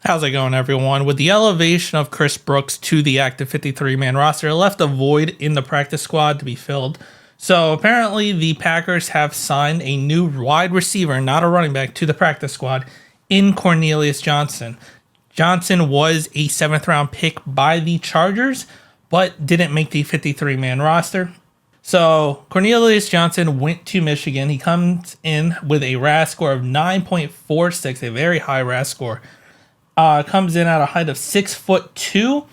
How's it going, everyone? With the elevation of Chris Brooks to the active 53-man roster, it left a void in the practice squad to be filled. So apparently the Packers have signed a new wide receiver, not a running back, to the practice squad in Cornelius Johnson. Johnson was a 7th-round pick by the Chargers, but didn't make the 53-man roster. So Cornelius Johnson went to Michigan. He comes in with a RAS score of 9.46, a very high RAS score. Comes in at a height of 6'2",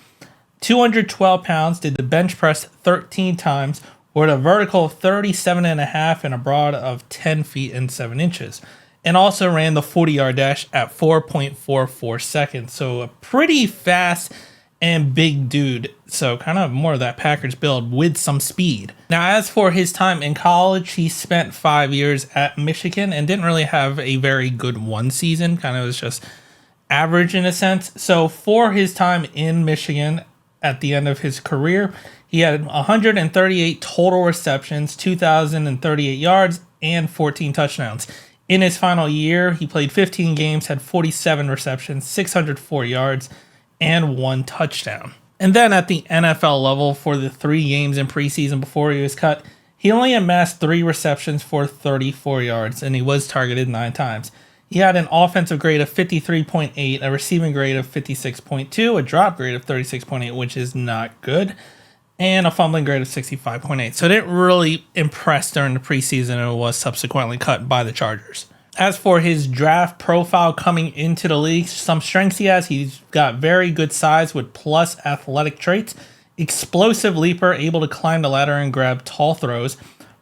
212 pounds, did the bench press 13 times, with a vertical of 37.5 and a broad of 10 feet and 7 inches. And also ran the 40-yard dash at 4.44 seconds. So a pretty fast and big dude. So kind of more of that Packers build with some speed. Now, as for his time in college, he spent 5 years at Michigan and didn't really have a very good one season. Kind of was just average in a sense. So for his time in Michigan at the end of his career, he had 138 total receptions, 2,038 yards, and 14 touchdowns. In his final year, he played 15 games, had 47 receptions, 604 yards, and 1 touchdown. And then at the NFL level, for the 3 games in preseason before he was cut, he only amassed 3 receptions for 34 yards, and he was targeted 9 times. He had an offensive grade of 53.8, a receiving grade of 56.2, a drop grade of 36.8, which is not good, and a fumbling grade of 65.8. So it didn't really impress during the preseason and was subsequently cut by the Chargers. As for his draft profile coming into the league, some strengths he has: he's got very good size with plus athletic traits, explosive leaper, able to climb the ladder and grab tall throws,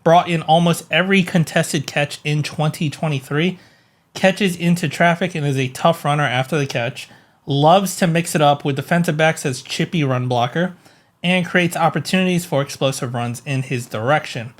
brought in almost every contested catch in 2023, catches into traffic and is a tough runner after the catch, loves to mix it up with defensive backs as chippy run blocker, and creates opportunities for explosive runs in his direction.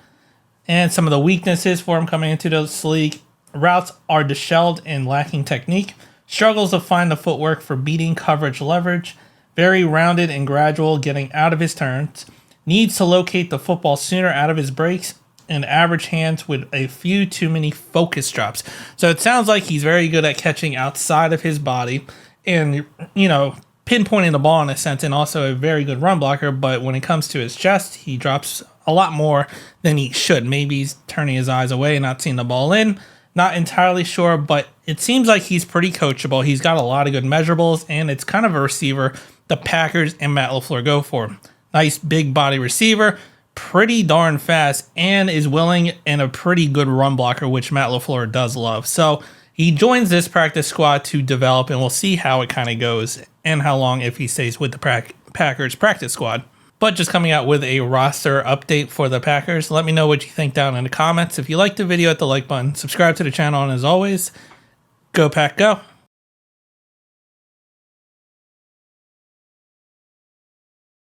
And some of the weaknesses for him coming into this league: routes are disheveled and lacking technique, struggles to find the footwork for beating coverage leverage, very rounded and gradual getting out of his turns, needs to locate the football sooner out of his breaks, and average hands with a few too many focus drops. So it sounds like he's very good at catching outside of his body and, pinpointing the ball in a sense, and also a very good run blocker. But when it comes to his chest, he drops a lot more than he should. Maybe he's turning his eyes away and not seeing the ball in. Not entirely sure, but it seems like he's pretty coachable. He's got a lot of good measurables, and it's kind of a receiver the Packers and Matt LaFleur go for. Nice big body receiver, pretty darn fast, and is willing and a pretty good run blocker, which Matt LaFleur does love. So he joins this practice squad to develop, and we'll see how it kind of goes and how long if he stays with the Packers practice squad. But just coming out with a roster update for the Packers. Let me know what you think down in the comments. If you liked the video, hit the like button, subscribe to the channel, and as always, go Pack Go.